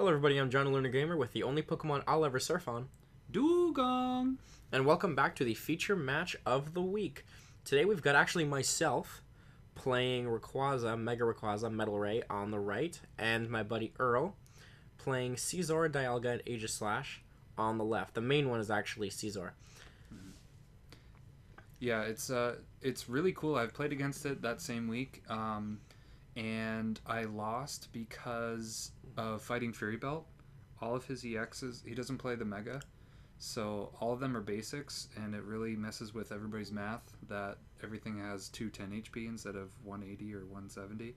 Hello everybody, I'm John Learner Gamer with the only Pokemon I'll ever surf on, Dugong! and welcome back to the feature match of the week. Today we've got actually myself playing Rayquaza, Mega Rayquaza, Metal Ray on the right, and my buddy Earl playing Scizor, Dialga, and Aegislash on the left. The main one is actually Scizor. Yeah, it's really cool. I've played against it that same week, and I lost because of fighting Fury Belt. All of his EXs, he doesn't play the Mega, so all of them are basics, and it really messes with everybody's math that everything has 210 HP instead of 180 or 170.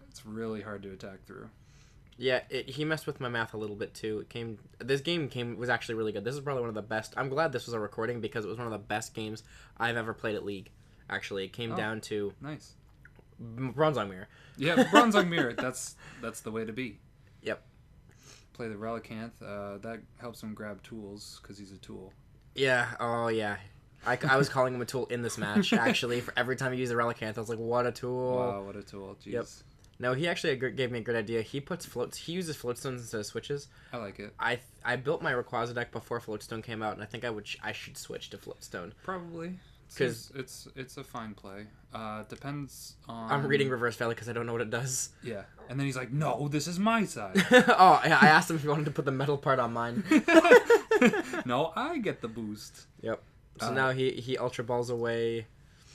It's really hard to attack through. Yeah, he messed with my math a little bit too. This game was actually really good. This is probably one of the best. I'm glad this was a recording because it was one of the best games I've ever played at League. Actually, it came down to nice Bronzong Mirror. Yeah, Bronzong Mirror. That's the way to be. Yep. Play the Relicanth. That helps him grab tools because he's a tool. Yeah. Oh yeah. I was calling him a tool in this match. Actually, for every time he used the Relicanth, I was like, "What a tool!" Wow, what a tool! Jeez. Yep. No, he actually gave me a good idea. He uses floatstones instead of switches. I like it. I built my Rayquaza deck before floatstone came out, and I think I should switch to floatstone. Probably. Because it's a fine play. Depends on. I'm reading Reverse Valley because I don't know what it does. Yeah, and then he's like, "No, this is my side." Oh, I asked him if he wanted to put the metal part on mine. No, I get the boost. Yep. So now he Ultra Balls away.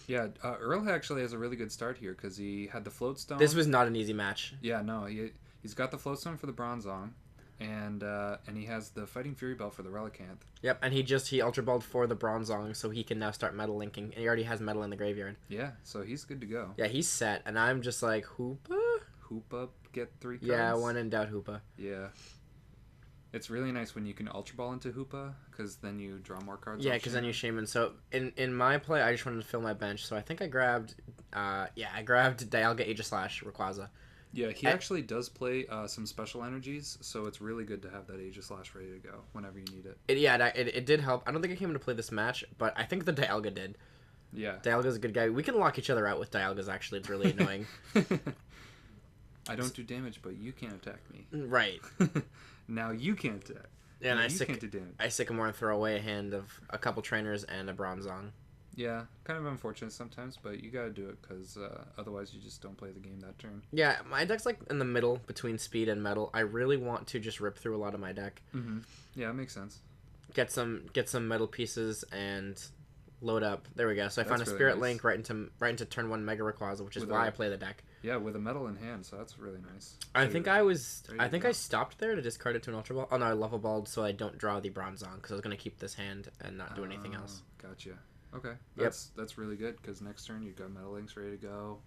Yeah, Earl actually has a really good start here because he had the Floatstone. This was not an easy match. Yeah, no, he's got the Floatstone for the Bronzong, and he has the Fighting Fury Belt for the Relicanth. Yep, and he Ultra Balled for the Bronzong, so he can now start Metal Linking. And he already has Metal in the graveyard. Yeah, so he's good to go. Yeah, he's set, and I'm just like, Hoopa? Hoopa, get 3 cards? Yeah, when in doubt, Hoopa. Yeah. It's really nice when you can Ultra Ball into Hoopa, because then you draw more cards. Yeah, because then you Shaman. So in my play, I just wanted to fill my bench, so I think I grabbed, I grabbed Dialga, Aegislash, Rayquaza. Yeah, he actually does play some special energies, so it's really good to have that Aegislash ready to go whenever you need it. It did help. I don't think I came into play this match, but I think the Dialga did. Yeah. Dialga's a good guy. We can lock each other out with Dialgas, actually. It's really annoying. I don't do damage, but you can't attack me. Right. Now you can't attack. Yeah, and can't do damage. I Sycamore and throw away a hand of a couple trainers and a Bronzong. Yeah, kind of unfortunate sometimes, but you gotta do it because otherwise you just don't play the game that turn. Yeah, my deck's like in the middle between speed and metal. I really want to just rip through a lot of my deck. Mm-hmm. Yeah, it makes sense. Get some metal pieces and load up. There we go. So I found a really Spirit nice. Link right into turn 1 Mega Rayquaza, which is why I play the deck. Yeah, with a metal in hand, so that's really nice. I think I stopped there to discard it to an Ultra Ball. Oh no, I Level Balled so I don't draw the Bronzong because I was gonna keep this hand and not do anything else. Gotcha. Okay, that's really good because next turn you've got Metal Links ready to go.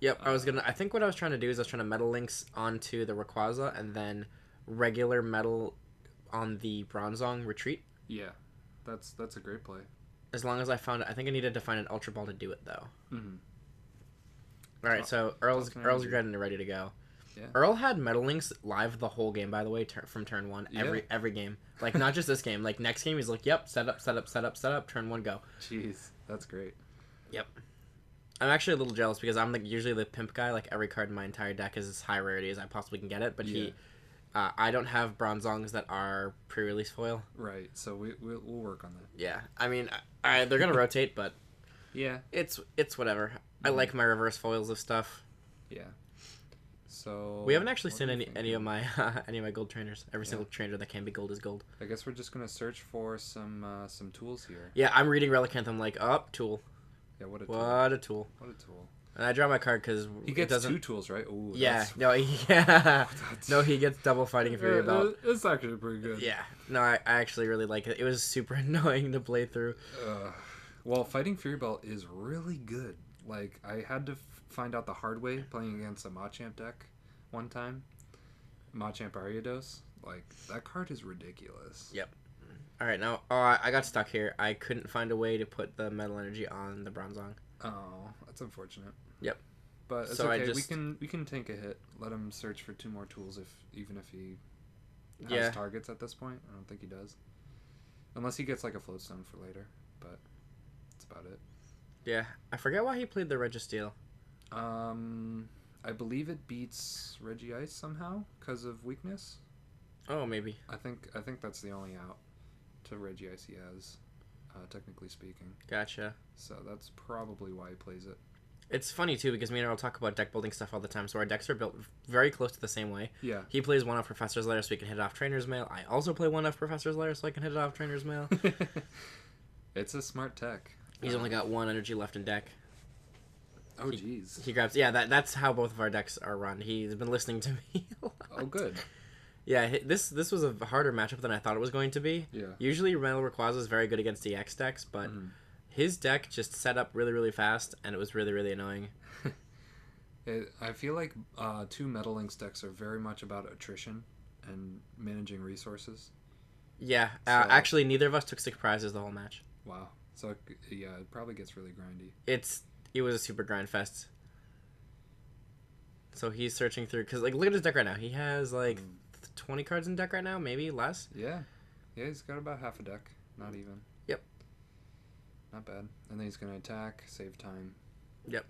Yep, I think what I was trying to do is I was trying to Metal Links onto the Rayquaza and then regular Metal on the Bronzong retreat. Yeah, that's a great play. As long as I think I needed to find an Ultra Ball to do it though. Mm-hmm. All right, so Earl's ready and ready to go. Yeah. Earl had Metal Links live the whole game, by the way, from turn 1. Every game, like not just this game. Like next game, he's like, "Yep, set up, turn 1, go." Jeez, that's great. Yep. I'm actually a little jealous because I'm like usually the pimp guy. Like every card in my entire deck is as high rarity as I possibly can get it. But I don't have Bronzongs that are pre-release foil. Right. So we'll work on that. Yeah. I mean, they're gonna rotate, but yeah, it's whatever. I like my reverse foils of stuff. Yeah. So we haven't actually seen any of my gold trainers. Every single trainer that can be gold is gold. I guess we're just gonna search for some tools here. Yeah, I'm reading Relicanth. I'm like, tool. Yeah, what a tool. What a tool. And I draw my card because he gets 2 tools, right? Ooh, yeah. No, he gets double Fighting Fury Belt. It's actually pretty good. Yeah. No, I actually really like it. It was super annoying to play through. Well, Fighting Fury Belt is really good. Like, I had to find out the hard way playing against a Machamp deck one time. Machamp Ariados. Like, that card is ridiculous. Yep. All right, now I got stuck here. I couldn't find a way to put the Metal Energy on the Bronzong. Oh, that's unfortunate. Yep. But it's okay. We can take a hit. Let him search for 2 more tools even if he has targets at this point. I don't think he does. Unless he gets like a Floatstone for later, but that's about it. Yeah, I forget why he played the Registeel. I I believe it beats Regice somehow because of weakness. Oh, maybe. I think that's the only out to Regice he has, technically speaking. Gotcha. So that's probably why he plays it. It's funny, too, because me and Earl talk about deck building stuff all the time, so our decks are built very close to the same way. Yeah. He plays one off Professor's Lair so he can hit it off Trainer's Mail. I also play one off Professor's Lair so I can hit it off Trainer's Mail. It's a smart tech. He's only got one energy left in deck. Oh, jeez. He grabs... Yeah, that's how both of our decks are run. He's been listening to me a lot. Oh, good. Yeah, this was a harder matchup than I thought it was going to be. Yeah. Usually, Metal Rayquaza is very good against EX decks, but his deck just set up really, really fast, and it was really, really annoying. I feel like two Metal Lynx decks are very much about attrition and managing resources. Yeah, So- actually, neither of us took 6 prizes the whole match. Wow. So, yeah, it probably gets really grindy. It was a super grind fest. So he's searching through, because, like, look at his deck right now. He has, like, 20 cards in deck right now, maybe less. Yeah. Yeah, he's got about half a deck. Not even. Yep. Not bad. And then he's going to attack, save time. Yep.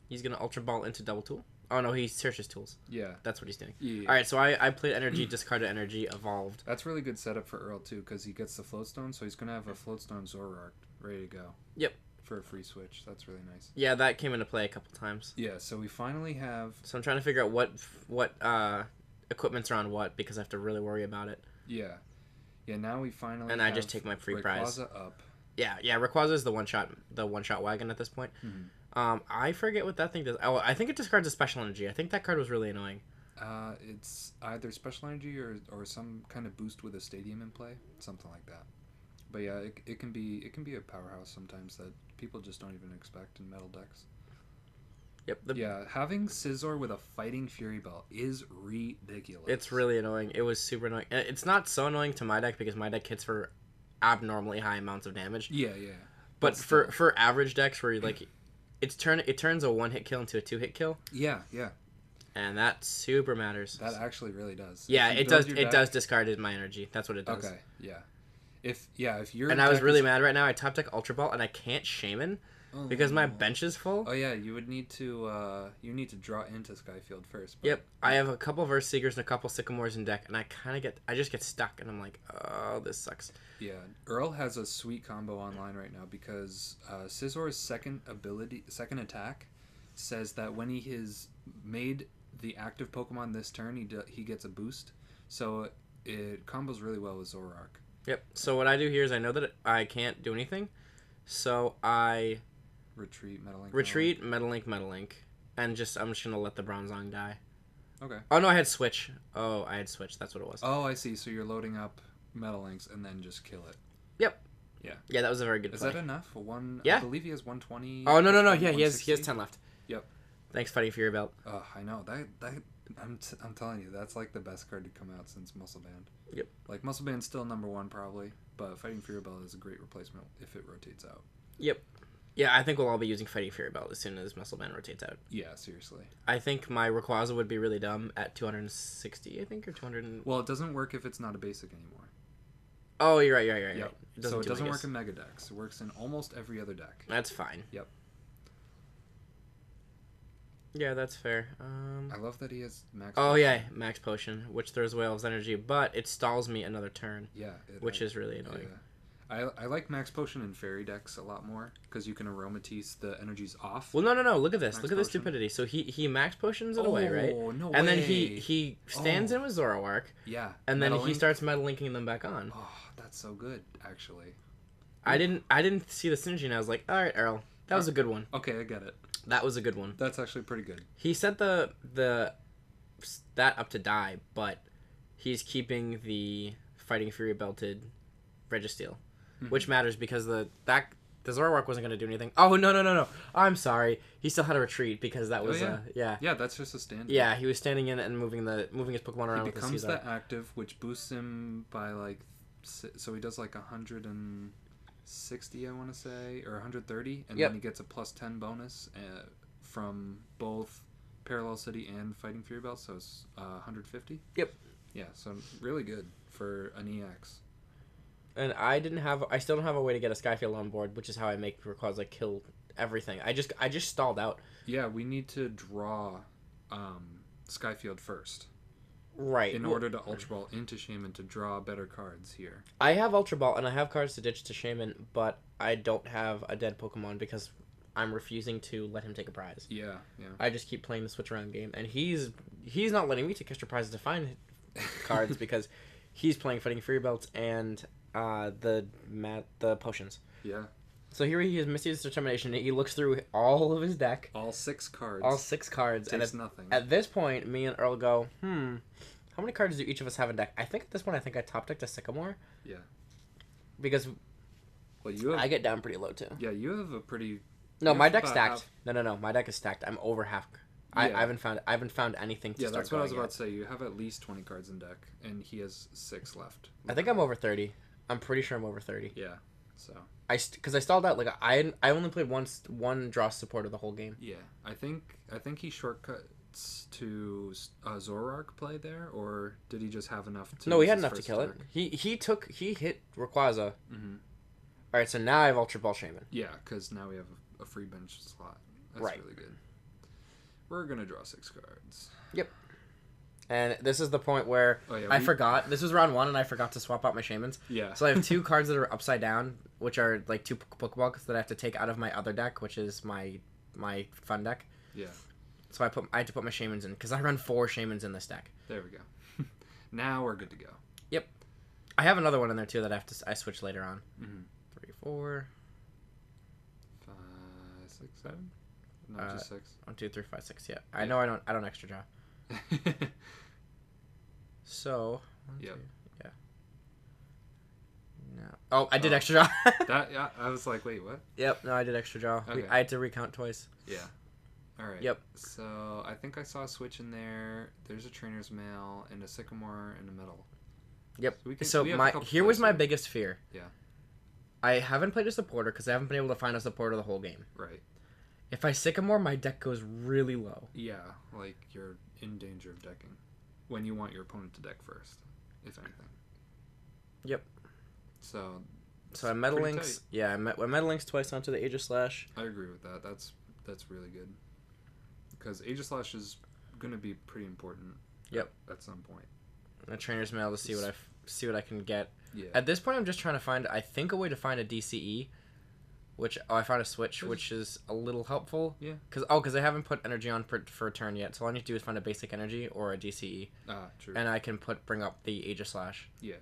He's going to Ultra Ball into Double Tool. Oh, no, he searches tools. Yeah. That's what he's doing. Yeah. All right, so I played energy, discarded energy, evolved. That's really good setup for Earl, too, because he gets the Floatstone, so he's going to have a Floatstone Zoroark ready to go. Yep. For a free switch. That's really nice. Yeah, that came into play a couple times. Yeah, so we finally have... So I'm trying to figure out what equipments are on what, because I have to really worry about it. Yeah. Yeah, now we finally And I just take my free prize. Rayquaza up. Yeah, Rayquaza is the one-shot wagon at this point. Mm-hmm. I forget what that thing does. Oh, I think it discards a special energy. I think that card was really annoying. It's either special energy or some kind of boost with a stadium in play, something like that. But yeah, it can be a powerhouse sometimes that people just don't even expect in metal decks. Yep. Yeah, having Scizor with a Fighting Fury Belt is ridiculous. It's really annoying. It was super annoying. It's not so annoying to my deck because my deck hits for abnormally high amounts of damage. Yeah, yeah. But for average decks where like it turns a 1-hit kill into a 2-hit kill. Yeah, yeah. And that super matters. That actually really does. Yeah, it does. It does discard my energy. That's what it does. Okay, yeah. If you're and I was really mad right now. I top deck Ultra Ball and I can't Shaman because my bench is full. Oh yeah, you would need to draw into Skyfield first. Yep, I have a couple Verse Seekers and a couple Sycamores in deck, and I just get stuck, and I'm like, oh, this sucks. Yeah, Earl has a sweet combo online right now because Scizor's second attack says that when he has made the active Pokemon this turn, he gets a boost. So it combos really well with Zoroark. Yep. So what I do here is I know that I can't do anything, so I retreat Metal Link, and I'm just gonna let the Bronzong die. Okay. Oh no, I had Switch. That's what it was. Oh, I see. So you're loading up Metal Links and then just kill it. Yep. Yeah. Yeah, that was a very good Is play. that enough? Yeah. I believe he has 120. Oh no. Yeah, he has 10 left. Yep. Thanks, Fighting Fury Belt. Oh, I know that. I'm telling you, that's like the best card to come out since Muscle Band. Yep. Like Muscle Band's still number one probably, but Fighting Fury Belt is a great replacement if it rotates out. Yep. Yeah, I think we'll all be using Fighting Fury Belt as soon as Muscle Band rotates out. Yeah, seriously. I think my Rayquaza would be really dumb at 260, I think, or 200. Well, it doesn't work if it's not a basic anymore. Oh, you're right. Yep. It doesn't work in Mega decks. It works in almost every other deck. That's fine. Yep. Yeah, that's fair. I love that he has Max Oh, Potion. yeah, Max Potion, which throws away all his energy, but it stalls me another turn. Yeah. Which is really annoying. Yeah. I like Max Potion in Fairy decks a lot more, because you can Aromatisse the energies off. Well, no, look at this. Max Look at this Potion. stupidity. So he Max Potions it away, right? Oh, no and way. then he stands in with Zoroark, Yeah. and then Metal he Link. starts Metal Linking them back on. Oh, that's so good, actually. I didn't see the synergy, and I was like, all right, Earl, that was a good one. Okay, I get it. That was a good one. That's actually pretty good. He set the that up to die, but he's keeping the Fighting Fury belted Registeel, which matters because the Zoroark wasn't going to do anything. Oh no! I'm sorry. He still had a retreat because that was Yeah, that's just a stand. Yeah, he was standing in and moving his Pokemon around. He with the becomes Scizor. that active, which boosts him by like, so he does like 160, I want to say, or 130, and then he gets a +10 bonus from both Parallel City and Fighting Fury Belt, so it's 150. Yep. Yeah, so really good for an EX. And I still don't have a way to get a Skyfield on board, which is how I make Rayquaza kill everything. I just stalled out. Yeah, we need to draw Skyfield first. Right. In order to Ultra Ball into Shaman to draw better cards here. I have Ultra Ball, and I have cards to ditch to Shaman, but I don't have a dead Pokemon because I'm refusing to let him take a prize. Yeah. I just keep playing the switch around game, and he's not letting me take extra prizes to find cards because he's playing Fighting Fury Belts and the potions. Yeah. So here he is, Misty's Determination. He looks through all of his deck. All 6 cards. And nothing. At this point, me and Earl go, how many cards do each of us have in deck? I think at this point, I top decked a Sycamore. Yeah. Because I get down pretty low, too. Yeah, you have a pretty... No, my deck's stacked. No. My deck is stacked. I'm over half. Yeah. I haven't found anything to start. Yeah, that's what I was about to say. You have at least 20 cards in deck, and he has 6 left. I think I'm over 30. I'm pretty sure I'm over 30. Yeah, so... Because I stalled out. Like, I only played one draw supporter the whole game. Yeah, I think he shortcuts to Zoroark play there, or did he just have enough to... No, he had enough to kill it. He hit Rayquaza. Mm-hmm. Alright, so now I have Ultra Ball Shaman. Yeah, because now we have a free bench slot. That's right. Really good. We're going to draw 6 cards. Yep. And this is the point where I forgot. This was round 1, and I forgot to swap out my Shamans. Yeah. So I have 2 cards that are upside down, which are like 2 Pokeballs that I have to take out of my other deck, which is my fun deck. Yeah. So I had to put my Shamans in, because I run 4 Shamans in this deck. There we go. Now we're good to go. Yep. I have another one in there, too, that I switch later on. Mm-hmm. 3, 4... 5, 6, 7? No, just 6. 1, 2, 3, 5, 6. Yeah. I know I don't extra draw. So, yep. Yeah. No. Oh, I did extra draw. Yeah, I was like, wait, what? Yep, no, I did extra draw. Okay. I had to recount twice. Yeah. All right. Yep. So I think I saw a switch in there. There's a Trainer's Mail and a Sycamore and a Metal. Yep. So here was my biggest fear. Yeah. I haven't played a supporter because I haven't been able to find a supporter the whole game. Right. If I Sycamore, my deck goes really low. Yeah, like you're in danger of decking when you want your opponent to deck first, if anything. Yep. So I Metal Links. Yeah, I Metal Links twice onto the Aegislash. I agree with that. That's really good. Because Aegislash is going to be pretty important. Yep. At some point. A Trainer's Mail to see what I can get. Yeah. At this point, I'm just trying to find, I think, a way to find a DCE, which I found a switch, which is a little helpful. Yeah. Because I haven't put energy on for a turn yet, so all I need to do is find a basic energy or a DCE. True. And I can bring up the Aegislash. Yeah.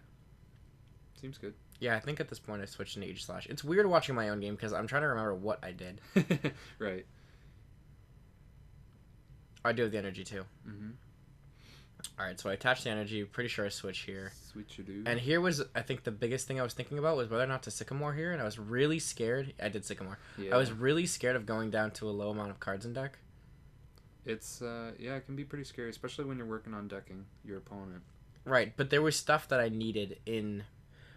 Seems good. Yeah, I think at this point I switched into Aegislash. It's weird watching my own game because I'm trying to remember what I did. Right. I do have the energy too. Mm-hmm. Alright, so I attached the energy. Pretty sure I switch here. Switch you do. And here was, I think, the biggest thing I was thinking about was whether or not to Sycamore here, and I was really scared. I did Sycamore. Yeah. I was really scared of going down to a low amount of cards in deck. It's, it can be pretty scary, especially when you're working on decking your opponent. Right, but there was stuff that I needed in...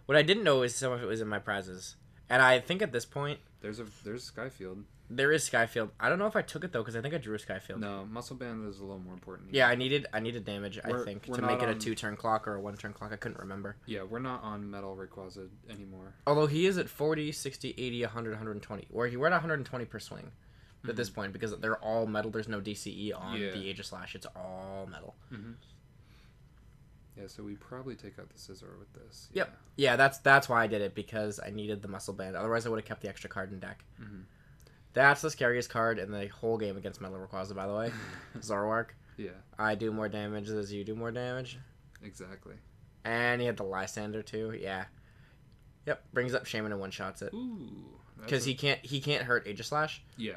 What I didn't know is some of it was in my prizes. And I think at this point... There's Skyfield. There is Skyfield. I don't know if I took it, though, because I think I drew a Skyfield. No, Muscle Band is a little more important. Yeah, I needed damage, I think, to make it a 2-turn clock or a 1-turn clock. I couldn't remember. Yeah, we're not on Metal Rayquaza anymore. Although he is at 40, 60, 80, 100, 120. We're at 120 per swing at this point, because they're all metal. There's no DCE on the Aegislash. It's all metal. Mm-hmm. Yeah, so we probably take out the Scizor with this. Yep. Yeah, that's why I did it, because I needed the Muscle Band. Otherwise, I would have kept the extra card in deck. Mm-hmm. That's the scariest card in the whole game against Metal Rayquaza, by the way. Zoroark. Yeah. I do more damage as you do more damage. Exactly. And he had the Lysander, too. Yeah. Yep. Brings up Shaman and one-shots it. Ooh. Because he can't hurt Aegislash. Yeah.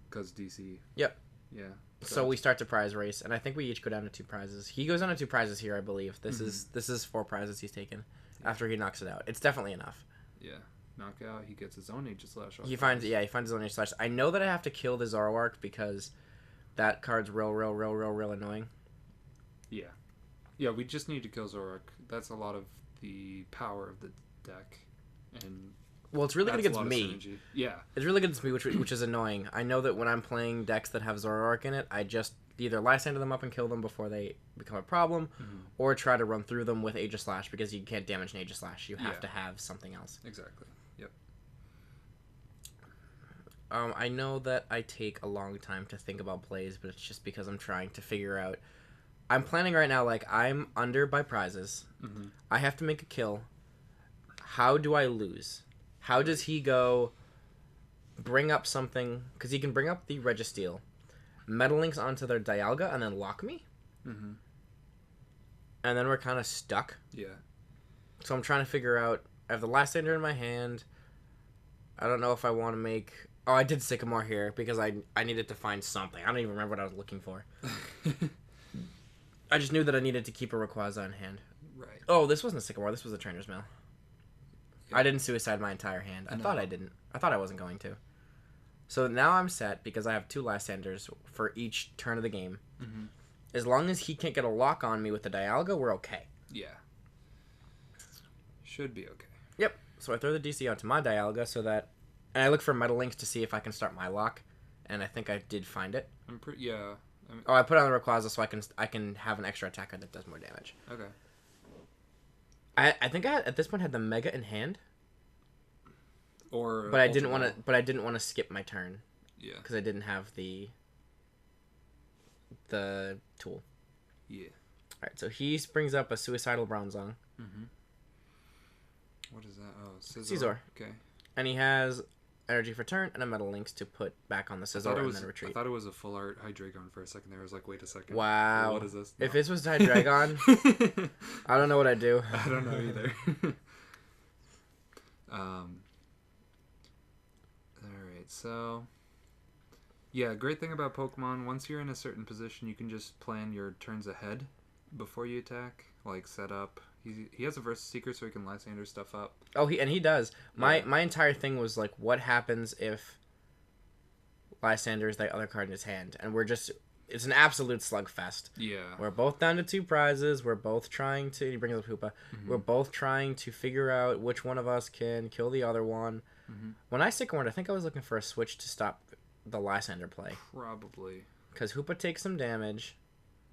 Because DC. Yep. Yeah. So we start to prize race, and I think we each go down to 2 prizes. He goes down to 2 prizes here, I believe. This is 4 prizes he's taken after he knocks it out. It's definitely enough. Yeah. Knockout, he gets his own Aegislash off. He finds his own Aegislash. I know that I have to kill the Zoroark because that card's real annoying. Yeah. Yeah, we just need to kill Zoroark. That's a lot of the power of the deck. And well, it's really good against me. Yeah. It's really good against me, which is annoying. I know that when I'm playing decks that have Zoroark in it, I just either Lysander them up and kill them before they become a problem, or try to run through them with Aegislash, because you can't damage an Aegislash. You have to have something else. Exactly. Yep. I know that I take a long time to think about plays, but it's just because I'm trying to figure out. I'm planning right now, like, I'm under by prizes. Mm-hmm. I have to make a kill. How do I lose? How does he go bring up something? Because he can bring up the Registeel, Metal Links onto their Dialga, and then lock me? Mm-hmm. And then we're kind of stuck. Yeah. So I'm trying to figure out. I have the Lysander in my hand. I don't know if I want to make... Oh, I did Sycamore here because I needed to find something. I don't even remember what I was looking for. I just knew that I needed to keep a Rayquaza in hand. Right. Oh, this wasn't a Sycamore. This was a Trainer's Mail. Yeah. I didn't suicide my entire hand. I thought I didn't. I thought I wasn't going to. So now I'm set because I have 2 Lysanders for each turn of the game. Mm-hmm. As long as he can't get a lock on me with the Dialga, we're okay. Yeah. Should be okay. Yep. So I throw the DC onto my Dialga so that... And I look for Metal Links to see if I can start my lock. And I think I did find it. I'm pretty... Yeah. Oh, I put it on the Rayquaza so I can have an extra attacker that does more damage. Okay. I think I at this point had the Mega in hand. Or... But I didn't want to. But I didn't want to skip my turn. Yeah. Because I didn't have the tool. Yeah. All right. So he brings up a suicidal Bronzong. Mm-hmm. What is that? Oh, Scizor. Okay. And he has energy for turn and a Metal Links to put back on the Scizor and then retreat. I thought it was a full art Hydreigon for a second there. I was like, wait a second. Wow. What is this? No. If this was Hydreigon, I don't know what I'd do. I don't know either. Alright, so... Yeah, great thing about Pokemon, once you're in a certain position, you can just plan your turns ahead before you attack. Like, set up... He has a Versus Seeker, so he can Lysander stuff up. Oh, he does. My entire thing was, like, what happens if Lysander is the other card in his hand? And we're just... It's an absolute slugfest. Yeah. We're both down to 2 prizes. We're both trying to... He brings up Hoopa. Mm-hmm. We're both trying to figure out which one of us can kill the other one. Mm-hmm. When I Sycamore, I think I was looking for a switch to stop the Lysander play. Probably. Because Hoopa takes some damage.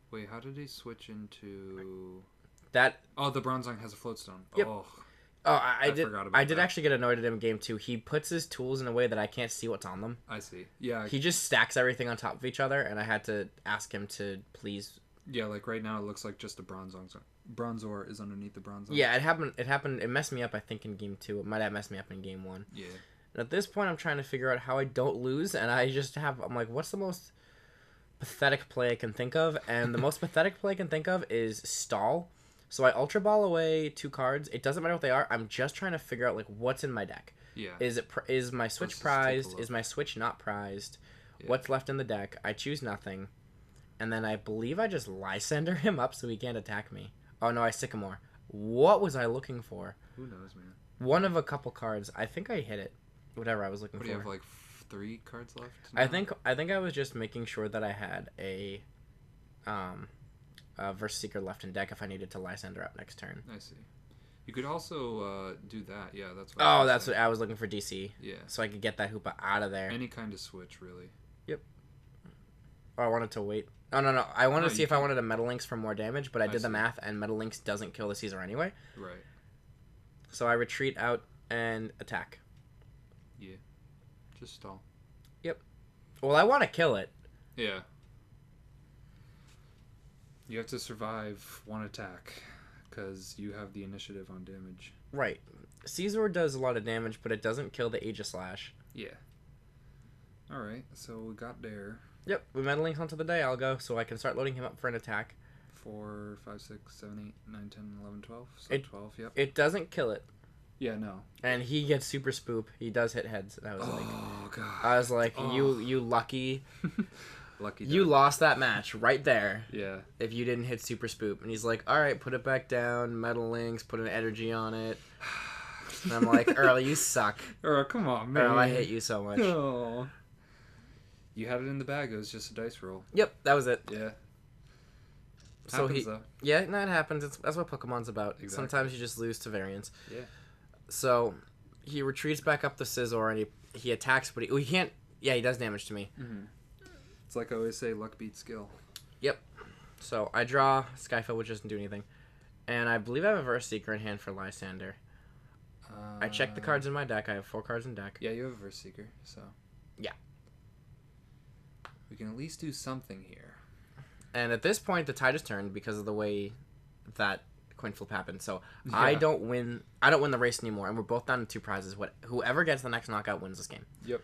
Wait, how did he switch into... That... Oh, the Bronzong has a Floatstone. Yep. Oh, I did that. actually get annoyed at him in game 2. He puts his tools in a way that I can't see what's on them. I see. Yeah. He just stacks everything on top of each other, and I had to ask him to please... Yeah, like right now it looks like just a Bronzor is underneath the Bronzong. Yeah, it happened. It messed me up, I think, in game 2. It might have messed me up in game 1. Yeah. And at this point, I'm trying to figure out how I don't lose, and I'm like, what's the most pathetic play I can think of? And the most pathetic play I can think of is stall. So I Ultra Ball away 2 cards. It doesn't matter what they are. I'm just trying to figure out, like, what's in my deck. Yeah. Is my Switch prized? Is my Switch not prized? Yeah. What's left in the deck? I choose nothing. And then I believe I just Lysander him up so he can't attack me. Oh, no, I Sycamore. What was I looking for? Who knows, man? One of a couple cards. I think I hit it. Whatever I was looking for. What do you have, like 3 cards left now? I think I was just making sure that I had a Versus Seeker left in deck if I needed to Lysander up next turn. I see. You could also do that. Yeah, that's what that's what I was looking for, DC. Yeah. So I could get that Hoopa out of there. Any kind of switch, really. Yep. Oh, I wanted to wait. Oh, no. I wanted to see if I wanted a Metal Links for more damage, but I did the math, and Metal Links doesn't kill the Scizor anyway. Right. So I retreat out and attack. Yeah. Just stall. Yep. Well, I want to kill it. Yeah. You have to survive one attack, because you have the initiative on damage. Right. Scizor does a lot of damage, but it doesn't kill the Aegislash. Yeah. Alright, so we got there. Yep, we Metal Links onto the Dialga, so I can start loading him up for an attack. 4, 5, 6, 7, 8, 9, 10, 11, 12. So 12, yep. It doesn't kill it. Yeah, no. And he gets super spoop. He does hit heads. And God. I was like, you lucky. Lucky. You lost that match right there. Yeah. If you didn't hit super spoop. And he's like, all right, put it back down. Metal Links, put an energy on it. And I'm like, Earl, you suck. Earl, come on, man. Earl, I hate you so much. Oh. You had it in the bag. It was just a dice roll. Yep, that was it. Yeah. So happens, though. Yeah, no, it happens. That's what Pokemon's about. Exactly. Sometimes you just lose to variance. Yeah. So he retreats back up the Scizor and he attacks, but he can't. Yeah, he does damage to me. Mm-hmm. It's like I always say, luck beats skill. Yep. So I draw Skyfill, which doesn't do anything, and I believe I have a Versus Seeker in hand for Lysander. I check the cards in my deck. I have 4 cards in deck. Yeah, you have a Versus Seeker, so. Yeah. We can at least do something here. And at this point, the tide has turned because of the way that coin flip happened. So Yeah. I don't win the race anymore, and we're both down to 2 prizes. Whoever gets the next knockout wins this game. Yep.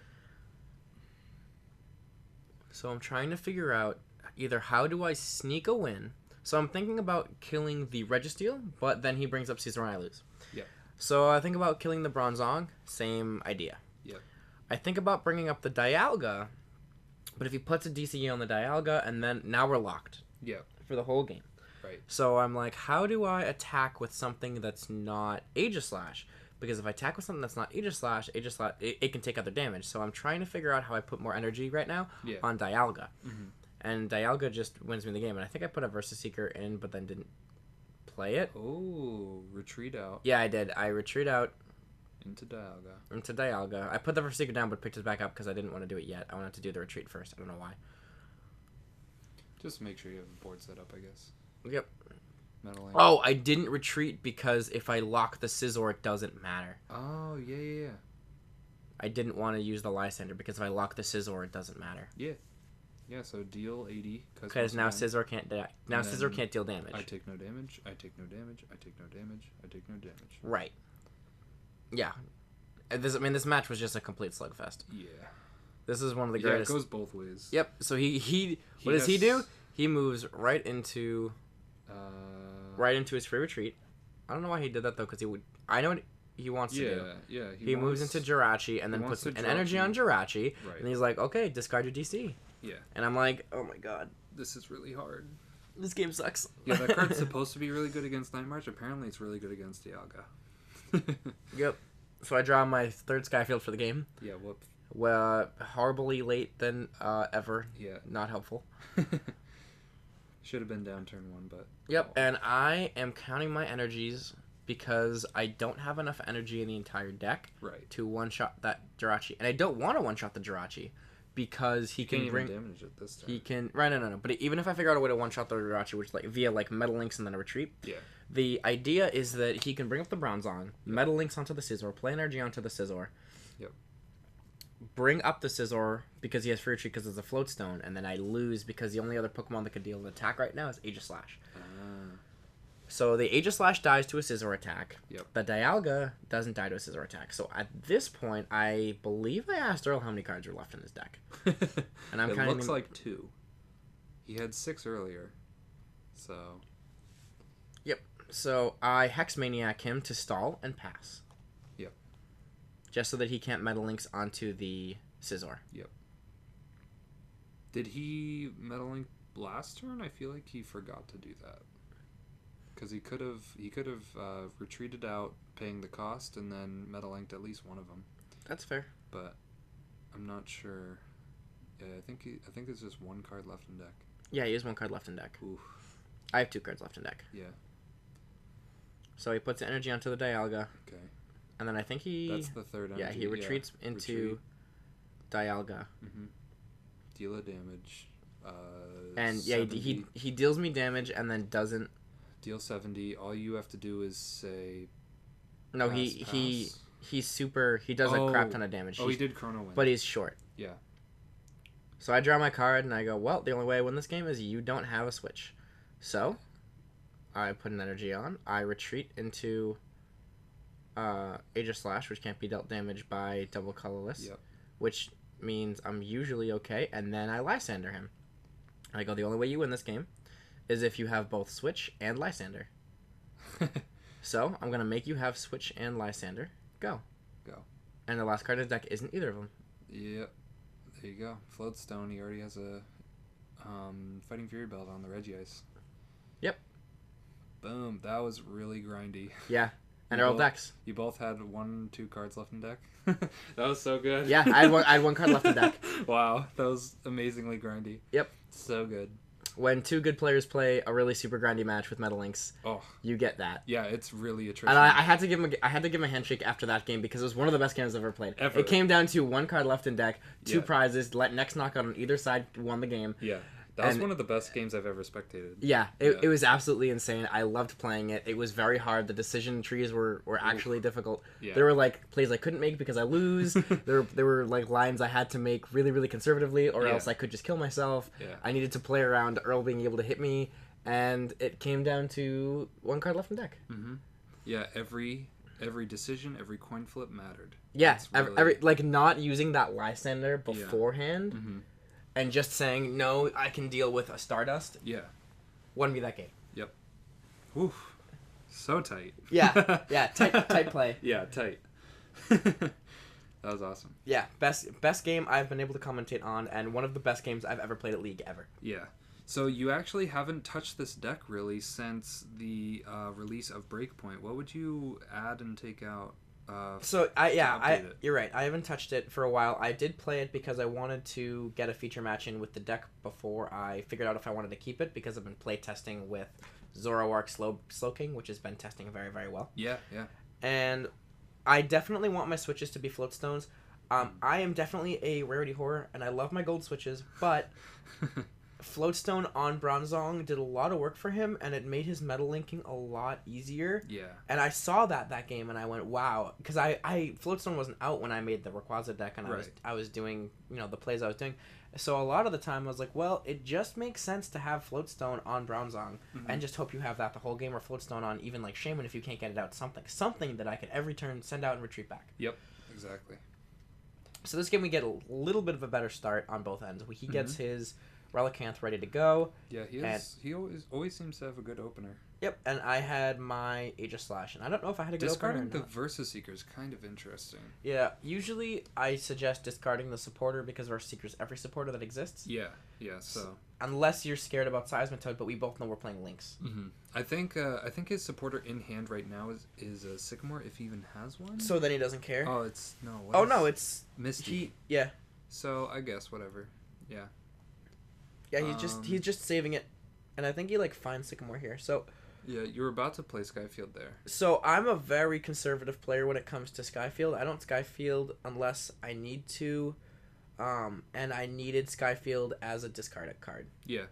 So I'm trying to figure out either how do I sneak a win. So I'm thinking about killing the Registeel, but then he brings up Scizor and I lose. Yep. So I think about killing the Bronzong, same idea. Yep. I think about bringing up the Dialga, but if he puts a DCE on the Dialga, and then now we're locked. Yep. For the whole game. Right. So I'm like, how do I attack with something that's not Aegislash? Because if I attack with something that's not Aegislash, it can take other damage. So I'm trying to figure out how I put more energy right now on Dialga. Mm-hmm. And Dialga just wins me the game. And I think I put a Versus Seeker in, but then didn't play it. Oh, retreat out. Yeah, I did. I retreat out into Dialga. I put the Versus Seeker down, but picked it back up because I didn't want to do it yet. I wanted to do the retreat first. I don't know why. Just make sure you have the board set up, I guess. Yep. Metal Oh, I didn't retreat because if I lock the Scizor, it doesn't matter. Oh, yeah. I didn't want to use the Lysander because if I lock the Scizor, it doesn't matter. Yeah. Yeah, so deal 80. Because now Scizor can't Scizor can't deal damage. I take no damage. I take no damage. I take no damage. I take no damage. Right. Yeah. This match was just a complete slugfest. Yeah. This is one of the greatest. Yeah, it goes both ways. Yep. So what does he do? He moves right into his free retreat. I don't know why he did that though, because I know what he wants to do. Yeah, he moves into Jirachi and then puts an energy on Jirachi, and he's like, okay, discard your DC. Yeah. And I'm like, oh my god, this is really hard. This game sucks. Yeah, that card's supposed to be really good against Night March. Apparently, it's really good against Dialga. Yep. So I draw my 3rd Skyfield for the game. Yeah. Whoop. Well, horribly late than ever. Yeah. Not helpful. Should have been down turn 1, but... Yep, and I am counting my energies because I don't have enough energy in the entire deck to one-shot that Jirachi. And I don't want to one-shot the Jirachi because he can bring... damage it this time. He can... Right, no. But even if I figure out a way to one-shot the Jirachi, which via Metal Links and then a retreat, the idea is that he can bring up the Bronzong, Metal Links onto the Scizor, play energy onto the Scizor, bring up the Scizor because he has free retreat because it's a float stone, and then I lose because the only other Pokemon that can deal with attack right now is Aegislash. So the Aegislash dies to a Scizor attack. The Dialga doesn't die to a Scizor attack. So at this point, I believe I asked Earl how many cards are left in his deck. And I'm it looks like 2. He had 6 earlier. So... Yep. So I Hex Maniac him to stall and pass. Just so that he can't Metal Links onto the Scizor. Yep. Did he Metal Link last turn? I feel like he forgot to do that. Because he could have retreated out, paying the cost, and then Metal Linked at least one of them. That's fair. But I'm not sure. Yeah, I think there's just 1 card left in deck. Yeah, he has 1 card left in deck. Oof. I have 2 cards left in deck. Yeah. So he puts the energy onto the Dialga. Okay. And then I think he... That's the 3rd energy. Yeah, he retreats into Dialga. Mm-hmm. Deal a damage. And yeah, he deals me damage and then doesn't... Deal 70. All you have to do is say... No, he's super... He does a crap ton of damage. He did Chrono Wind. But he's short. Yeah. So I draw my card and I go, well, the only way I win this game is you don't have a switch. So I put an energy on. I retreat into... Aegislash, which can't be dealt damage by double colorless, which means I'm usually okay, and then I Lysander him. I go, the only way you win this game is if you have both Switch and Lysander. So I'm going to make you have Switch and Lysander. Go. And the last card in his deck isn't either of them. Yep. There you go. Floatstone, he already has a Fighting Fury Belt on the Regice. Yep. Boom. That was really grindy. Yeah. And Earl decks. You both had 2 cards left in deck. That was so good. Yeah, I had 1 card left in deck. Wow, that was amazingly grindy. Yep. So good. When 2 good players play a really super grindy match with Metal Links, you get that. Yeah, it's really attrition. And I had to give him a handshake after that game because it was one of the best games I've ever played. It came down to 1 card left in deck, 2 prizes, next knockout on either side won the game. Yeah. That was one of the best games I've ever spectated. Yeah, it was absolutely insane. I loved playing it. It was very hard. The decision trees were actually difficult. Yeah. There were like plays I couldn't make because I lose. there were like lines I had to make really, really conservatively, or else I could just kill myself. Yeah. I needed to play around Earl being able to hit me, and it came down to one card left in deck. Mm-hmm. Yeah, every decision, every coin flip mattered. Yeah, really... every like not using that Lysander beforehand. Yeah. Mm-hmm. And just saying, no, I can deal with a Stardust. Yeah. Won me that game. Yep. Oof. So tight. Yeah. Tight play. Yeah, tight. That was awesome. Yeah. Best game I've been able to commentate on, and one of the best games I've ever played at League ever. Yeah. So you actually haven't touched this deck really since the release of Breakpoint. What would you add and take out? You're right. I haven't touched it for a while. I did play it because I wanted to get a feature match in with the deck before I figured out if I wanted to keep it, because I've been play testing with Zoroark Slowking, which has been testing very, very well. Yeah. And I definitely want my switches to be Floatstones. I am definitely a rarity whore, and I love my gold switches, but Floatstone on Bronzong did a lot of work for him, and it made his metal linking a lot easier. Yeah. And I saw that game, and I went, wow. Because I Floatstone wasn't out when I made the Rayquaza deck, and I was doing, the plays I was doing. So a lot of the time, I was like, well, it just makes sense to have Floatstone on Bronzong, and just hope you have that the whole game, or Floatstone on even, like, Shaman if you can't get it out. Something that I could every turn send out and retreat back. Yep, exactly. So this game, we get a little bit of a better start on both ends. He gets his Relicanth ready to go. Yeah, he always seems to have a good opener. Yep, and I had my Aegis Slash, and I don't know if I had a good opener or not. Discarding the Versus Seeker is kind of interesting. Yeah, usually I suggest discarding the supporter, because Versus Seeker is every supporter that exists. Yeah, so... Unless you're scared about Seismitoad, but we both know we're playing Lynx. Mm-hmm. I think his supporter in hand right now is a Sycamore, if he even has one. So then he doesn't care? Oh, it's... No, no, it's... Misty. Yeah. So, I guess, whatever. Yeah. Yeah, he's just saving it, and I think he finds Sycamore here. So yeah, you were about to play Skyfield there. So I'm a very conservative player when it comes to Skyfield. I don't Skyfield unless I need to, and I needed Skyfield as a discarded card. Yeah.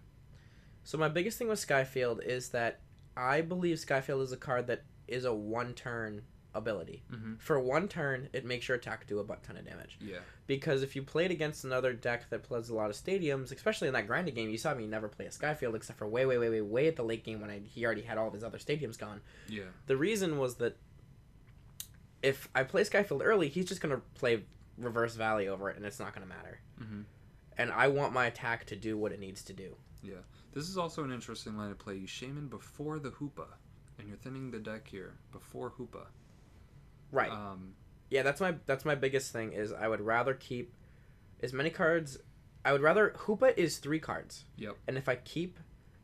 So my biggest thing with Skyfield is that I believe Skyfield is a card that is a one-turn ability. Mm-hmm. For one turn, it makes your attack do a butt ton of damage. Yeah. Because if you played against another deck that plays a lot of stadiums, especially in that grinding game, you saw me never play a Skyfield except for way at the late game when he already had all of his other stadiums gone. Yeah. The reason was that if I play Skyfield early, he's just going to play Reverse Valley over it, and it's not going to matter. Mm-hmm. And I want my attack to do what it needs to do. Yeah. This is also an interesting line of play. You Shaman before the Hoopa, and you're thinning the deck here before Hoopa. Right. Yeah, that's my biggest thing is I would rather keep as many cards. I would rather Hoopa is 3 cards. Yep. And if I play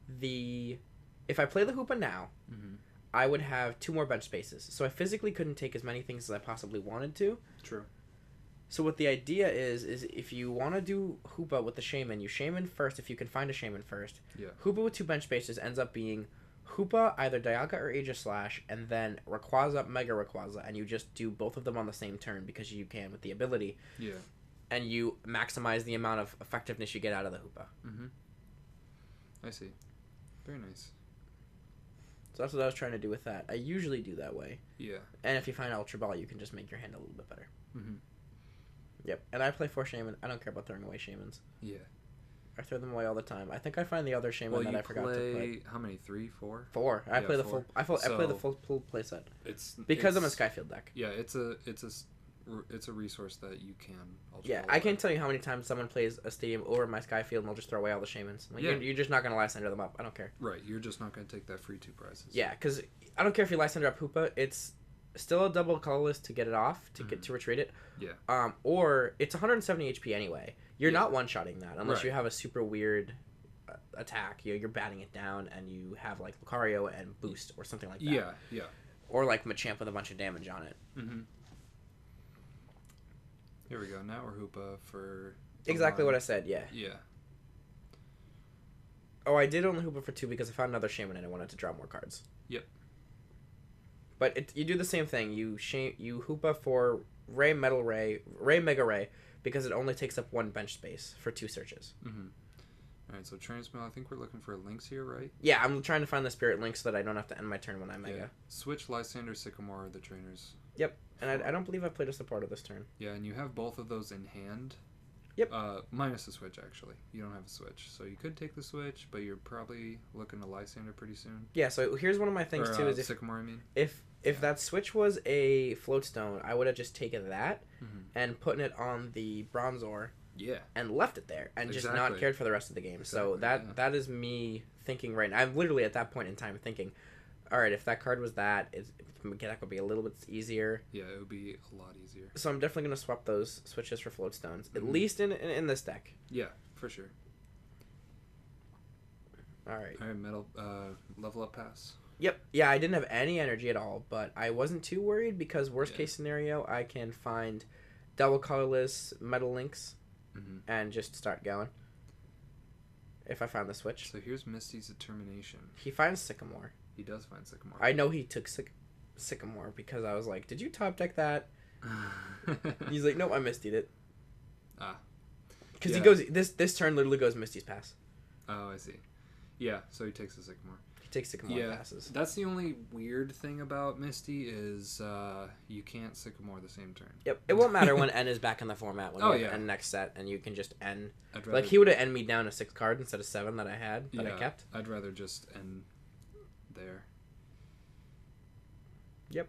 the Hoopa now, mm-hmm. I would have 2 more bench spaces. So I physically couldn't take as many things as I possibly wanted to. True. So what the idea is if you want to do Hoopa with the Shaman, you Shaman first if you can find a Shaman first. Yeah. Hoopa with 2 bench spaces ends up being Hoopa, either Dialga or Aegis Slash, and then Rayquaza, Mega Rayquaza, and you just do both of them on the same turn because you can with the ability. Yeah. And you maximize the amount of effectiveness you get out of the Hoopa. Mm-hmm. I see. Very nice. So that's what I was trying to do with that. I usually do that way. Yeah. And if you find Ultra Ball, you can just make your hand a little bit better. Mm-hmm. Yep. And I play 4 Shaman. I don't care about throwing away Shamans. Yeah. I throw them away all the time. I think I find the other Shaman that I forgot to play. How many? 3, 4? 4. I play the full. I play the full playset. Because I'm a Skyfield deck. Yeah, it's a resource that you can. I can't tell you how many times someone plays a stadium over my Skyfield and they'll just throw away all the Shamans. You're just not gonna Lysander them up. I don't care. Right, you're just not gonna take that free 2 prizes. Yeah, because I don't care if you Lysander up Hoopa. It's still a double colorless to get it off to get to retreat it. Yeah. Or it's 170 HP anyway. You're not one-shotting that unless you have a super weird attack. You're batting it down and you have like Lucario and Boost or something like that. Yeah. Or like Machamp with a bunch of damage on it. Mm-hmm. Here we go. Now we're Hoopa for... Exactly what I said, yeah. Yeah. Oh, I did only Hoopa for 2 because I found another Shaman and I wanted to draw more cards. Yep. But you do the same thing. You Hoopa for Ray Mega Ray, because it only takes up 1 bench space for 2 searches. Mm-hmm. All right, so Transmail. I think we're looking for links here, right? Yeah, I'm trying to find the Spirit Link so that I don't have to end my turn when I Mega. Yeah. Switch, Lysander, Sycamore are the trainers. Yep, and I don't believe I've played a supporter this turn. Yeah, and you have both of those in hand. Yep. Minus the Switch, actually. You don't have a Switch. So you could take the Switch, but you're probably looking to Lysander pretty soon. Yeah, so here's one of my things, too, is Sycamore, I mean. If that Switch was a Floatstone, I would have just taken that and putting it on the Bronzor. Yeah. And left it there and just not cared for the rest of the game. Exactly, So that is me thinking right now. I'm literally at that point in time thinking, all right, if that card was that would be a little bit easier. Yeah, it would be a lot easier. So I'm definitely going to swap those switches for Floatstones, at least in this deck. Yeah, for sure. All right. Metal level up pass. Yep. Yeah, I didn't have any energy at all, but I wasn't too worried because worst case scenario, I can find double colorless Metal Links and just start going. If I find the switch. So here's Misty's determination. He finds Sycamore. He does find Sycamore. I know he took Sycamore because I was like, did you top deck that? He's like, nope, I Misty'd it. Because he goes, this turn literally goes Misty's pass. Oh, I see. Yeah, so he takes the Sycamore. He takes Sycamore passes. That's the only weird thing about Misty is you can't Sycamore the same turn. Yep, it won't matter when N is back in the format when we have N next set, and you can just N. Like, he would have N me down to 6 cards instead of 7 that I had, that I kept. I'd rather just N there. Yep.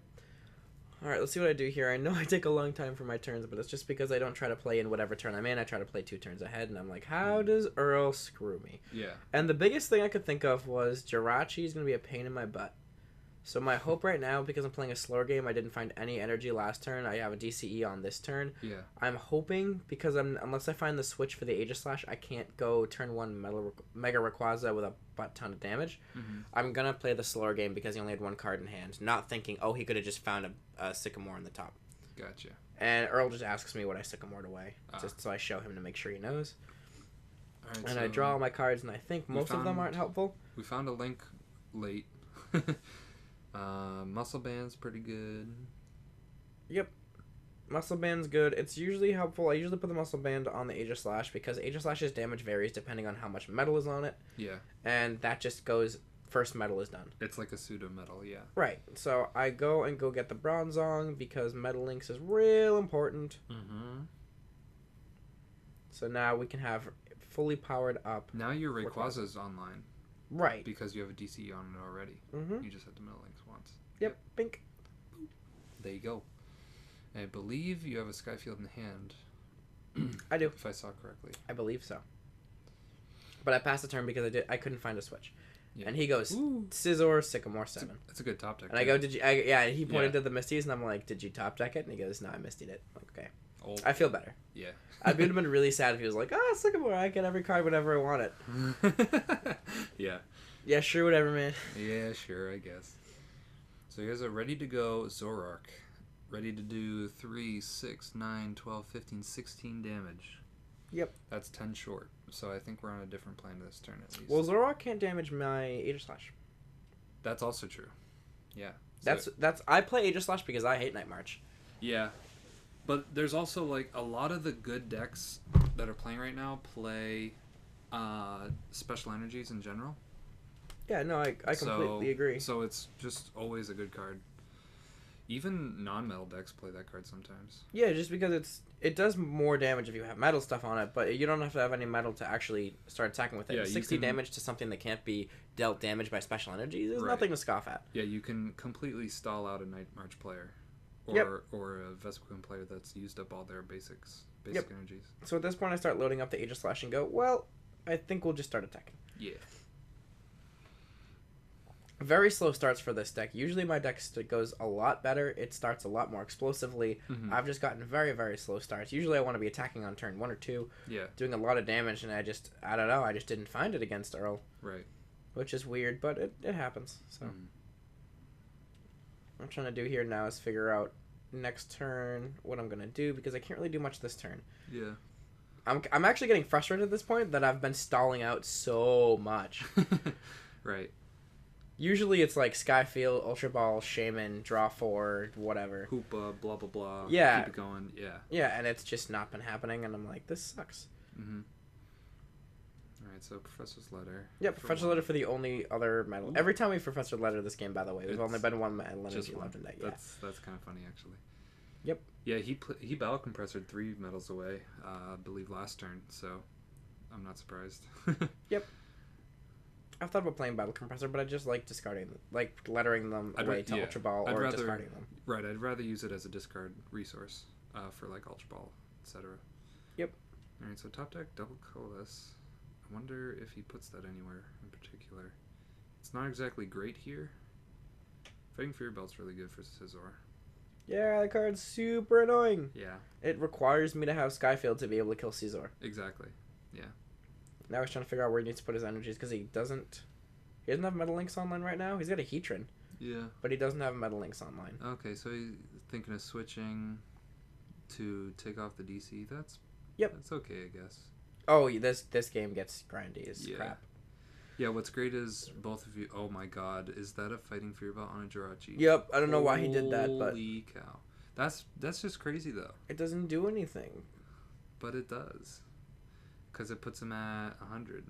Alright, let's see what I do here. I know I take a long time for my turns, but it's just because I don't try to play in whatever turn I'm in. I try to play 2 turns ahead, and I'm like, how does Earl screw me? Yeah. And the biggest thing I could think of was Jirachi is going to be a pain in my butt. So my hope right now, because I'm playing a slower game, I didn't find any energy last turn. I have a DCE on this turn. Yeah. I'm hoping, because unless I find the switch for the Aegislash, I can't go turn 1 Mega Rayquaza with a butt ton of damage. I'm going to play the slower game because he only had 1 card in hand, not thinking, oh, he could have just found a Sycamore in the top. Gotcha. And Earl just asks me what I Sycamored away, just so I show him to make sure he knows. All right, and so I draw all my cards, and I think most of them aren't helpful. We found a link late. Muscle Band's pretty good. Yep. Muscle Band's good. It's usually helpful. I usually put the Muscle Band on the Aegislash because Aegislash's damage varies depending on how much metal is on it. Yeah. And that just goes, first metal is done. It's like a pseudo metal, yeah. Right. So I go get the Bronzong because Metal Links is real important. So now we can have fully powered up. Now your Rayquaza's online. Right. Because you have a DCE on it already. You just have to Metal Links once. Yep. Bink. There you go. And I believe you have a Skyfield in hand. I do. If I saw correctly. I believe so. But I passed the turn because I couldn't find a switch. Yeah. And he goes, Scizor, Sycamore 7. That's a good top deck. And I go, did you... he pointed to the Misties, and I'm like, did you top deck it? And he goes, no, I Mistied it. I'm like, okay. I feel better. Yeah. I would have been really sad if he was like, Sycamore, I get every card whenever I want it. Yeah. Yeah, sure, whatever, man. Yeah, sure, I guess. So here's a ready to go Zoroark. Ready to do 3, 6, 9, 12, 15, 16 damage. Yep. That's 10 short. So I think we're on a different plan this turn at least. Well, Zoroark can't damage my Aegislash. That's also true. Yeah. So that's I play Aegislash because I hate Night March. Yeah. But there's also like a lot of the good decks that are playing right now play special energies in general. Yeah, no, I completely agree. So it's just always a good card. Even non-metal decks play that card sometimes. Yeah, just because it does more damage if you have metal stuff on it, but you don't have to have any metal to actually start attacking with it. Yeah, 60 damage to something that can't be dealt damage by special energies is nothing to scoff at. Yeah, you can completely stall out a Night March player. Or a Vespiquen player that's used up all their basic energies. So at this point I start loading up the Aegislash and go, well, I think we'll just start attacking. Yeah. Very slow starts for this deck. Usually my deck goes a lot better. It starts a lot more explosively. I've just gotten very, very slow starts. Usually I want to be attacking on turn 1 or 2. Yeah. Doing a lot of damage, and I don't know, I just didn't find it against Earl. Right. Which is weird, but it happens. So what I'm trying to do here now is figure out next turn what I'm going to do, because I can't really do much this turn. Yeah. I'm actually getting frustrated at this point that I've been stalling out so much. Right. Usually it's like Skyfield, Ultra Ball, Shaman, Draw 4, whatever. Hoopa, blah, blah, blah. Yeah. Keep it going, yeah. Yeah, and it's just not been happening, and I'm like, this sucks. Alright, Alright, so Professor's Letter. Yeah, Professor Letter for the only other metal. Every time we Professor Letter this game, by the way, there's only been one metal energy left in deck. Yeah. That's kind of funny, actually. Yep. Yeah, he Battle Compressored 3 metals away, I believe last turn, so I'm not surprised. Yep. I've thought about playing Battle Compressor, but I just like discarding them, like lettering them away to Ultra Ball or discarding them. Right, I'd rather use it as a discard resource for like Ultra Ball, etc. Yep. Alright, so top deck, double colorless. I wonder if he puts that anywhere in particular. It's not exactly great here. Fighting Fury Belt's really good for Scizor. Yeah, that card's super annoying. Yeah. It requires me to have Skyfield to be able to kill Scizor. Exactly. Yeah. Now he's trying to figure out where he needs to put his energies because he doesn't have Metal Links online right now. He's got a Heatran. Yeah. But he doesn't have Metal Links online. Okay, so he's thinking of switching to take off the DC. That's okay, I guess. Oh, this game gets grindy as crap. Yeah, what's great is both of you. Oh my God, is that a Fighting Fury Belt on a Jirachi? Yep, I don't know why he did that, but holy cow, that's just crazy though. It doesn't do anything. But it does, because it puts him at 100.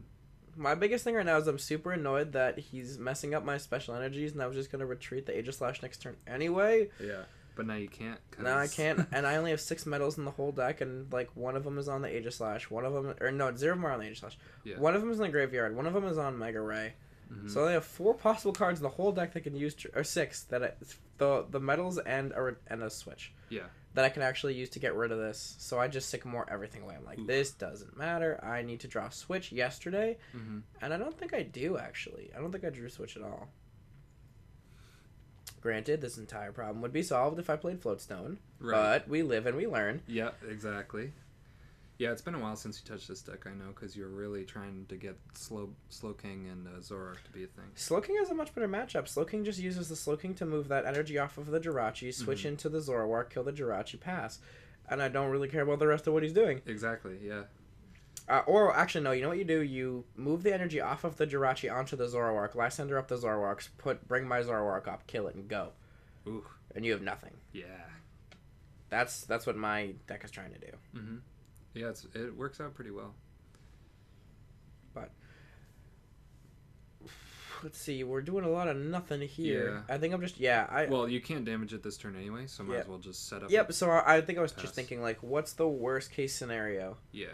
My biggest thing right now is I'm super annoyed that he's messing up my special energies, and I was just gonna retreat the Aegislash next turn anyway. Yeah. But now you can't. Now I can't, and I only have 6 metals in the whole deck, and like one of them is on the Aegislash, one of them, or no, 0 more on the Aegislash. Yeah. One of them is in the graveyard, one of them is on Mega Ray. Mm-hmm. So I have 4 possible cards in the whole deck that can use, or 6 that the metals and a switch. Yeah. That I can actually use to get rid of this. So I just sycamore everything away. I'm like, this doesn't matter. I need to draw Switch yesterday, and I don't think I do actually. I don't think I drew Switch at all. Granted, this entire problem would be solved if I played Floatstone, but we live and we learn. Yeah, exactly. Yeah, it's been a while since you touched this deck, I know, because you're really trying to get Slowking and Zoroark to be a thing. Slowking has a much better matchup. Slowking just uses the Slowking to move that energy off of the Jirachi, switch into the Zoroark, kill the Jirachi, pass. And I don't really care about the rest of what he's doing. Exactly, yeah. Or actually, no, you know what you do? You move the energy off of the Jirachi onto the Zoroark, Lysander up the Zoroarks, bring my Zoroark up, kill it, and go. Ooh. And you have nothing. Yeah. That's what my deck is trying to do. Mm-hmm. Yeah, it works out pretty well. But let's see, we're doing a lot of nothing here. Yeah. I think I'm just well, you can't damage it this turn anyway, so might as well just set up. Yep. So I think I was just thinking like, what's the worst case scenario? Yeah.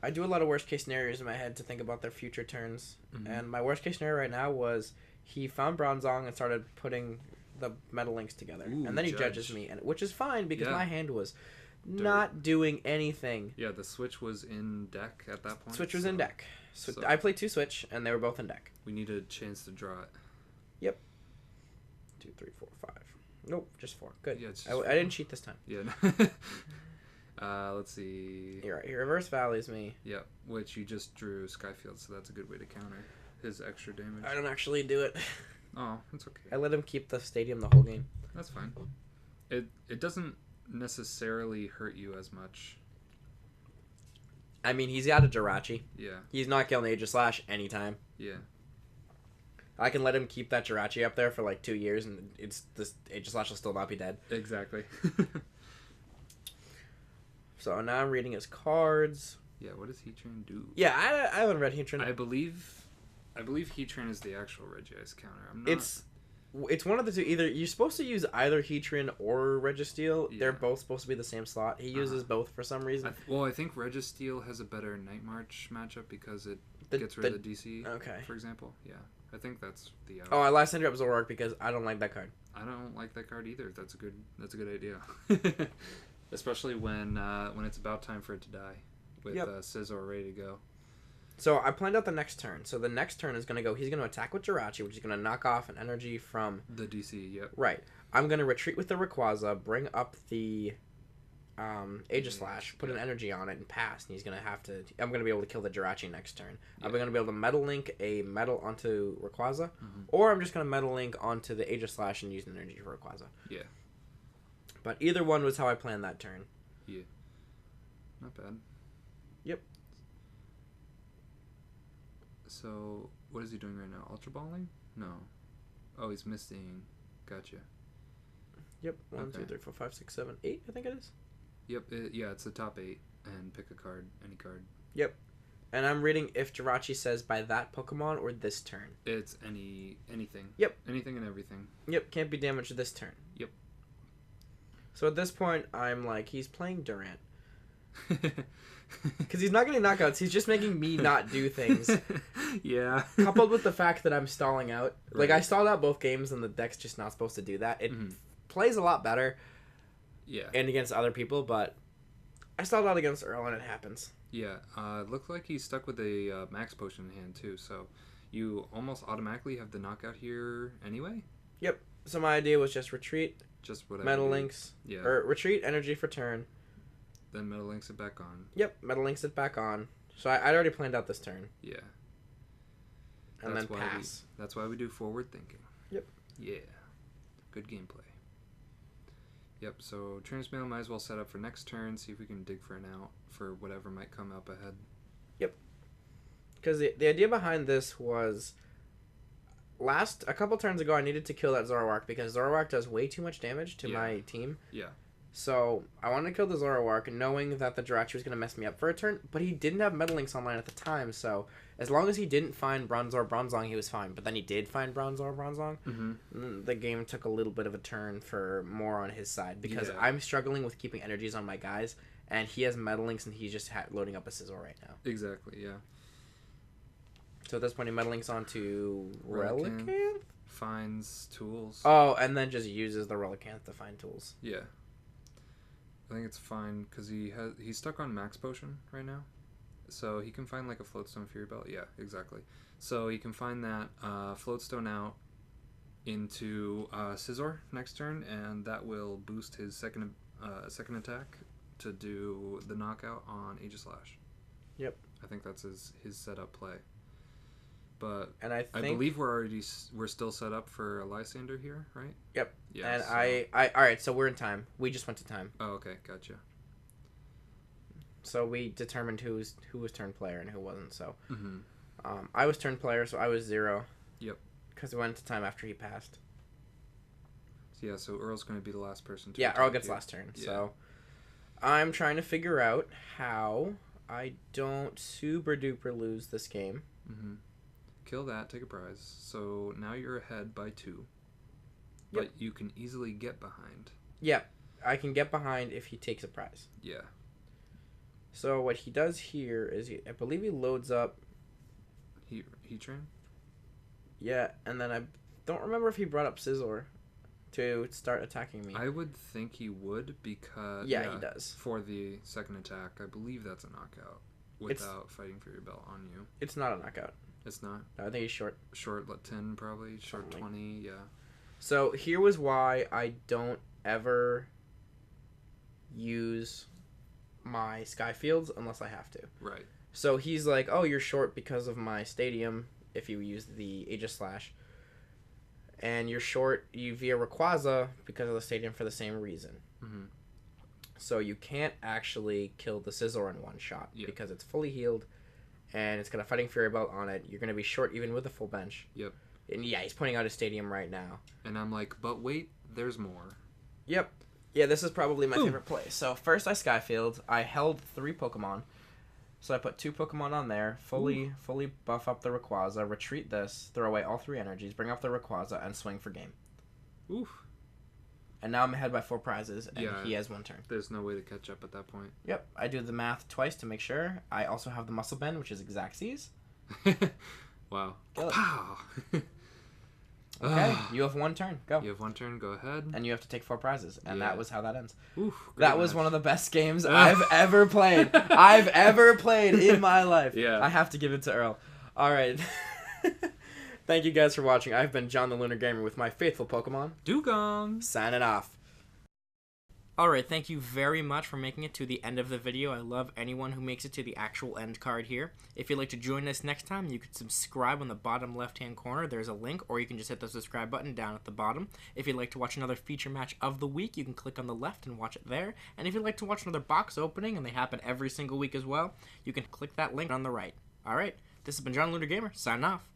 I do a lot of worst case scenarios in my head to think about their future turns, and my worst case scenario right now was he found Bronzong and started putting the Metal Links together, and then he judges me, which is fine because my hand was not doing anything. Yeah, the Switch was in deck at that point. Switch was in deck. So I played 2 Switch, and they were both in deck. We need a chance to draw it. Yep. 2, 3, 4, 5. Nope, just 4. Good. Yeah, just I didn't cheat this time. Yeah. Let's see. You're right. He reverse valleys me. Yep, which you just drew Skyfield, so that's a good way to counter his extra damage. I don't actually do it. Oh, it's okay. I let him keep the stadium the whole game. That's fine. It doesn't necessarily hurt you as much. I mean, he's got a Jirachi. Yeah. He's not killing Aegislash anytime. Yeah. I can let him keep that Jirachi up there for like 2 years, and this Aegislash will still not be dead. Exactly. So now I'm reading his cards. Yeah, what does Heatran do? Yeah, I haven't read Heatran. I believe Heatran is the actual Regice counter. I'm not... It's one of the two. Either you're supposed to use either Heatran or Registeel. Yeah. They're both supposed to be the same slot. He uses both for some reason. I think Registeel has a better Night March matchup because it gets rid of the DC. Okay. For example, yeah, I think that's the. I Lysander up Zoroark because I don't like that card. I don't like that card either. That's a good idea. Especially when it's about time for it to die, with Scizor ready to go. So I planned out the next turn. So the next turn is going to go... He's going to attack with Jirachi, which is going to knock off an energy from... The DC, yep. Right. I'm going to retreat with the Rayquaza, bring up the Aegislash, put an energy on it, and pass. And he's going to have to... I'm going to be able to kill the Jirachi next turn. Yeah. I'm going to be able to Metal Link a Metal onto Rayquaza, or I'm just going to Metal Link onto the Aegislash and use an energy for Rayquaza. Yeah. But either one was how I planned that turn. Yeah. Not bad. Yep. So, what is he doing right now? Ultra Balling? No. Oh, he's misting. Gotcha. Yep. 1, 2, 3, 4, 5, 6, 7, 8, I think it is. Yep. Yeah, it's the top 8. And pick a card. Any card. Yep. And I'm reading if Jirachi says by that Pokemon or this turn. It's anything. Yep. Anything and everything. Yep, can't be damaged this turn. Yep. So at this point, I'm like, he's playing Durant. Because he's not getting knockouts, he's just making me not do things. Yeah. Coupled with the fact that I'm stalling out. Right. Like, I stalled out both games, and the deck's just not supposed to do that. It plays a lot better. Yeah. And against other people, but I stalled out against Earl, and it happens. Yeah. It looked like he's stuck with a Max Potion in hand, too, so you almost automatically have the knockout here anyway? Yep. So my idea was just retreat, Just whatever. Metal Links, Yeah. or retreat, energy for turn. Then Metal Links it back on. Yep, Metal Links it back on. So I'd already planned out this turn. Yeah. And That's then why pass. That's why we do forward thinking. Yep. Yeah. Good gameplay. Yep, so Transmail might as well set up for next turn, see if we can dig for an out for whatever might come up ahead. Yep. Because the idea behind this was... a couple turns ago, I needed to kill that Zoroark because Zoroark does way too much damage to my team. Yeah. So I wanted to kill the Zoroark, knowing that the Jirachi was going to mess me up for a turn, but he didn't have Metal Links online at the time, so as long as he didn't find Bronzor Bronzong, he was fine. But then he did find Bronzor Bronzong. The game took a little bit of a turn for more on his side, because I'm struggling with keeping energies on my guys, and he has Metal Links, and he's just loading up a Scizor right now. Exactly, yeah. So at this point, he Metal Links onto Relicanth? Finds tools. Oh, and then just uses the Relicanth to find tools. Yeah. I think it's fine because he's stuck on Max Potion right now, so he can find like a Floatstone Fury Belt. Yeah, exactly. So he can find that Floatstone out into Scizor next turn, and that will boost his second attack to do the knockout on Aegislash. Yep. I think that's his setup play. But and I believe we're still set up for a Lysander here, right? Yep. Yeah. And so... all right. So we're in time. We just went to time. Oh, okay, gotcha. So we determined who was turn player and who wasn't. So, I was turn player, so I was 0. Yep. Because we went to time after he passed. So yeah. So Earl's going to be the last person to. Yeah, Earl gets last turn. Yeah. So, I'm trying to figure out how I don't super duper lose this game. Kill that, take a prize. So now you're ahead by 2. Yep. But you can easily get behind. Yeah, I can get behind if he takes a prize. Yeah. So what he does here is, I believe he loads up... Heatran? Yeah, and then I don't remember if he brought up Scizor to start attacking me. I would think he would because... Yeah, he does. For the second attack, I believe that's a knockout without fighting for your belt on you. It's not a knockout. It's not? No, I think he's short. Short 10 probably, short 20, yeah. So here was why I don't ever use my Skyfields unless I have to. Right. So he's like, oh, you're short because of my stadium if you use the Aegislash. And you're short via Rayquaza because of the stadium for the same reason. So you can't actually kill the Scizor in one shot because it's fully healed. And it's got a Fighting Fury Belt on it. You're going to be short even with a full bench. Yep. And yeah, he's pointing out his stadium right now. And I'm like, but wait, there's more. Yep. Yeah, this is probably my favorite play. So first I Skyfield. I held 3 Pokemon. So I put 2 Pokemon on there. Fully buff up the Rayquaza. Retreat this. Throw away all 3 energies. Bring up the Rayquaza. And swing for game. Oof. And now I'm ahead by 4 prizes. And he has 1 turn. There's no way to catch up at that point. Yep. I do the math twice to make sure. I also have the Muscle Bend, which is exact C's. Wow. Pow! Okay, you have 1 turn. Go. You have 1 turn. Go ahead. And you have to take 4 prizes. And that was how that ends. Oof, that was one of the best games I've ever played. In my life. Yeah. I have to give it to Earl. All right. Thank you guys for watching. I've been John the Lunar Gamer with my faithful Pokemon. Dugong. Signing off. Alright, thank you very much for making it to the end of the video. I love anyone who makes it to the actual end card here. If you'd like to join us next time, you can subscribe on the bottom left-hand corner. There's a link, or you can just hit the subscribe button down at the bottom. If you'd like to watch another feature match of the week, you can click on the left and watch it there. And if you'd like to watch another box opening, and they happen every single week as well, you can click that link on the right. Alright, this has been John Lunar Gamer, signing off.